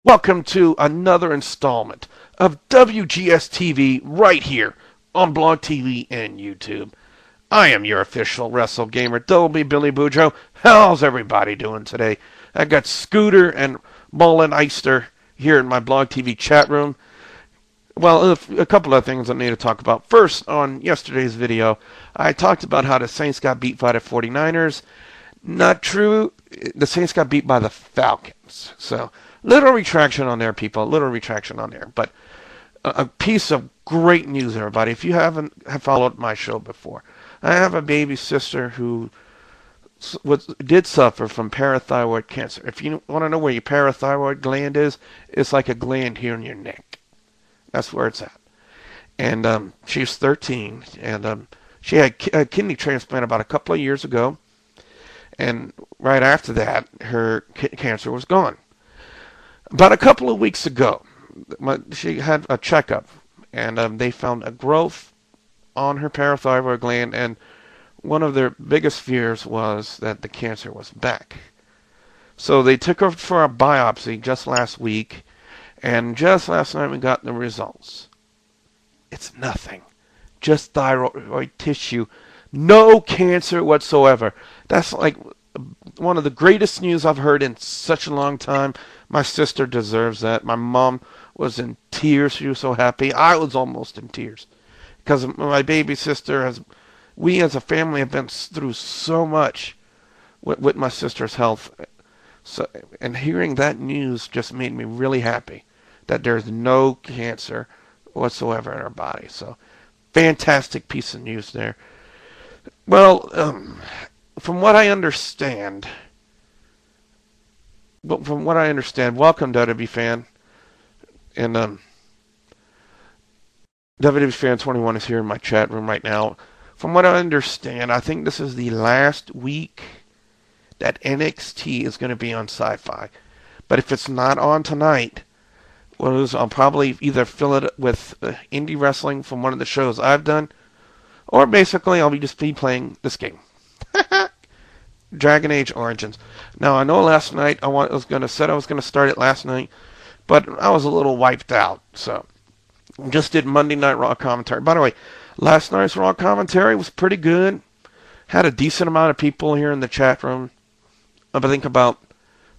Welcome to another installment of Wgs-Tv right here on Blog TV and YouTube. I am your official Wrestle Gamer, Dolby Billy Bujo. How's everybody doing today? I got Scooter and Mullen Eister here in my Blog TV chat room. Well, a couple of things I need to talk about. First, on yesterday's video, I talked about how the Saints got beat by the 49ers. Not true. The Saints got beat by the Falcons. So, little retraction on there, people. Little retraction on there. But a piece of great news, everybody. If you have followed my show before, I have a baby sister who did suffer from parathyroid cancer. If you want to know where your parathyroid gland is, it's like a gland here in your neck. That's where it's at. And she's 13, and she had a kidney transplant about a couple of years ago. And right after that, her cancer was gone. About a couple of weeks ago, she had a checkup, and they found a growth on her parathyroid gland, and one of their biggest fears was that the cancer was back. So they took her for a biopsy just last week, and just last night we got the results. It's nothing. Just thyroid tissue. No cancer whatsoever. That's like one of the greatest news I've heard in such a long time. My sister deserves that. My mom was in tears. She was so happy. I was almost in tears. Because my baby sister, we as a family have been through so much with my sister's health. So, and hearing that news just made me really happy that there's no cancer whatsoever in her body. So, fantastic piece of news there. Well, from what I understand, welcome WWE fan, and WWE fan 21 is here in my chat room right now. From what I understand, I think this is the last week that NXT is going to be on SciFi. But if it's not on tonight, I'll probably either fill it with indie wrestling from one of the shows I've done, or basically I'll just be playing this game. Dragon Age Origins. Now, I know last night I was going to start it last night, but I was a little wiped out, so just did Monday Night Raw commentary. By the way, last night's Raw commentary was pretty good. Had a decent amount of people here in the chat room. I think about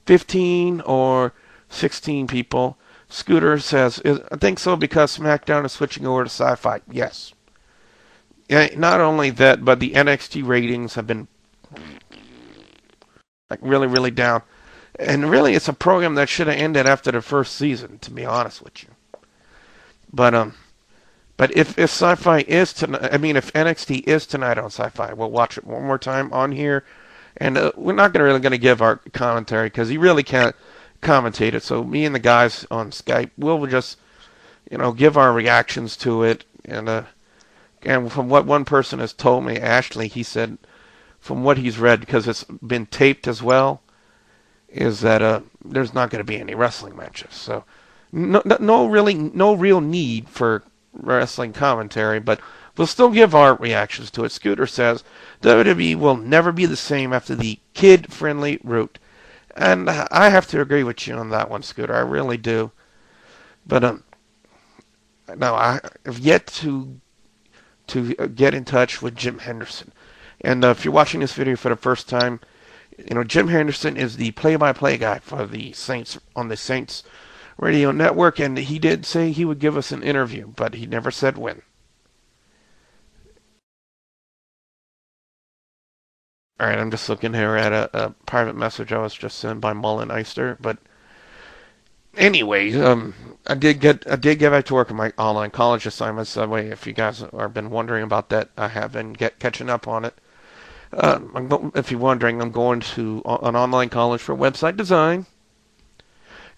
15 or 16 people. Scooter says, I think so because SmackDown is switching over to SciFi. Yes. Yeah, not only that, but the NXT ratings have been like really, really down. And really, it's a program that should have ended after the first season, to be honest with you. But if SciFi is tonight, if NXT is tonight on SciFi, we'll watch it one more time on here. And we're not going to give our commentary because he really can't commentate it. So me and the guys on Skype, we'll just, give our reactions to it. And from what one person has told me, Ashley, he said, from what he's read, because it's been taped as well, is that there's not going to be any wrestling matches. So no real need for wrestling commentary, but we'll still give our reactions to it. Scooter says WWE will never be the same after the kid-friendly route. And I have to agree with you on that one, Scooter. I really do. But no, I have yet to get in touch with Jim Henderson. And if you're watching this video for the first time, Jim Henderson is the play-by-play guy for the Saints on the Saints Radio Network, and he did say he would give us an interview, but he never said when. Alright, I'm just looking here at a private message I was just sent by Mullen Eister, but anyway, I did get back to work on my online college assignments. That way, if you guys have been wondering about that, I have been catching up on it. If you're wondering, I'm going to an online college for website design,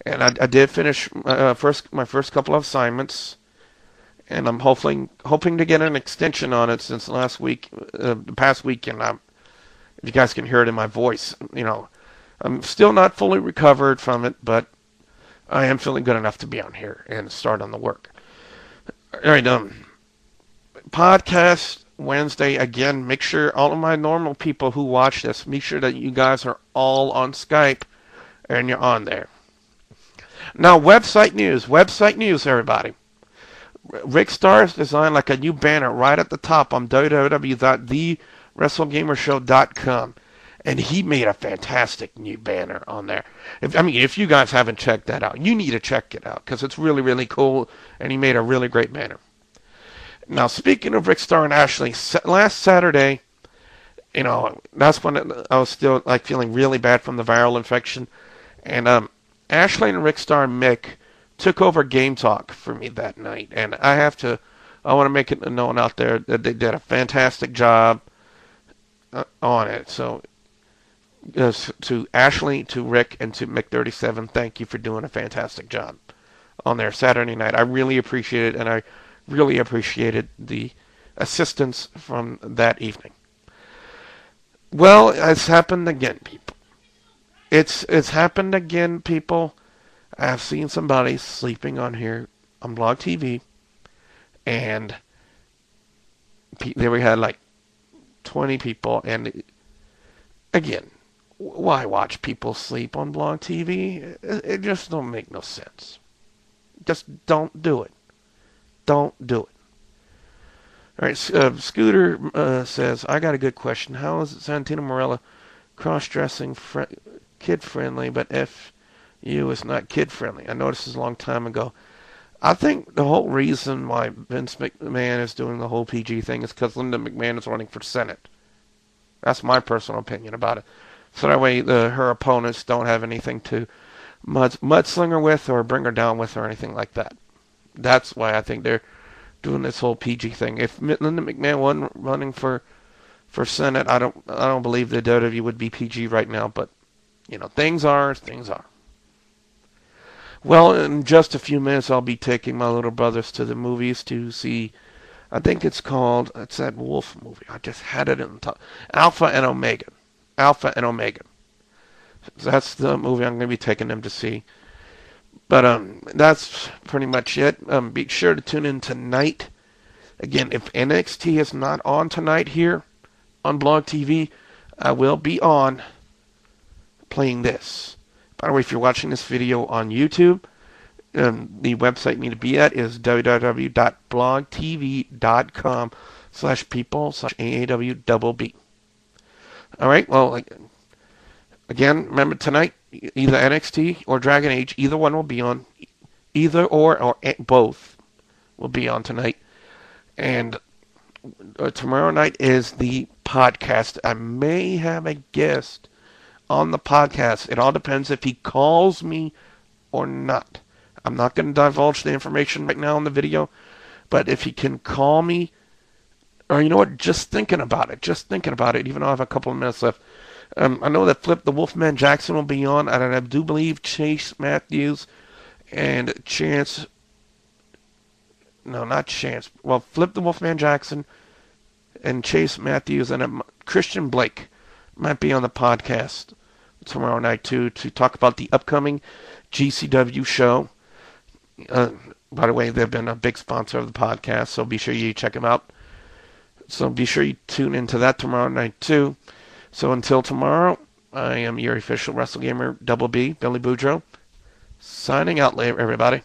and I did finish my first couple of assignments, and I'm hoping to get an extension on it since last week, the past weekend. If you guys can hear it in my voice, I'm still not fully recovered from it, but I am feeling good enough to be on here and start on the work. All right, podcast Wednesday again. Make sure all of my normal people who watch this, make sure that you guys are all on Skype and you're on there. Now, website news. Website news, everybody. Rick Starr's designed like a new banner right at the top on www.thewrestlegamershow.com. And he made a fantastic new banner on there. If you guys haven't checked that out, you need to check it out because it's really, really cool. And he made a really great banner. Now, speaking of Rick Starr and Ashley, last Saturday, that's when I was still like feeling really bad from the viral infection. And Ashley and Rick Starr and Mick took over Game Talk for me that night. And I want to make it known out there that they did a fantastic job on it. So, to Ashley, to Rick, and to Mick37, thank you for doing a fantastic job on there Saturday night. I really appreciate it, and I really appreciated the assistance from that evening. Well, it's happened again, people. It's happened again, people. I've seen somebody sleeping on here on Blog TV, and there we had like 20 people, and again, why watch people sleep on Blog TV? It just don't make no sense. Just don't do it. Don't do it. All right, Scooter says, I got a good question. How is Santino Marella cross-dressing kid-friendly, but FU is not kid-friendly? I noticed this a long time ago. I think the whole reason why Vince McMahon is doing the whole PG thing is because Linda McMahon is running for Senate. That's my personal opinion about it. So that way her opponents don't have anything to mudsling her with or bring her down with or anything like that. That's why I think they're doing this whole PG thing. If Linda McMahon wasn't running for Senate, I don't believe the WWE would be PG right now. But things are. Well, in just a few minutes, I'll be taking my little brothers to the movies to see. I think it's that wolf movie. I just had it in the top. Alpha and Omega. That's the movie I'm going to be taking them to see. But that's pretty much it. Be sure to tune in tonight. Again, if NXT is not on tonight here on Blog TV, I will be on playing this. By the way, if you're watching this video on YouTube, the website you need to be at is www.blogtv.com/people/AAWBB. All right, well, again, remember tonight, either NXT or Dragon Age, either one will be on. Either or both will be on tonight. And tomorrow night is the podcast. I may have a guest on the podcast. It all depends if he calls me or not. I'm not going to divulge the information right now in the video, but if he can call me, or you know what, just thinking about it, even though I have a couple of minutes left. I know that Flip the Wolfman Jackson will be on, and I do believe Chase Matthews and Flip the Wolfman Jackson and Chase Matthews and Christian Blake might be on the podcast tomorrow night too to talk about the upcoming GCW show. By the way, they've been a big sponsor of the podcast, so be sure you check them out. So be sure you tune into that tomorrow night too. So until tomorrow, I am your official WrestleGamer Double B, Billy Boudreaux, signing out later, everybody.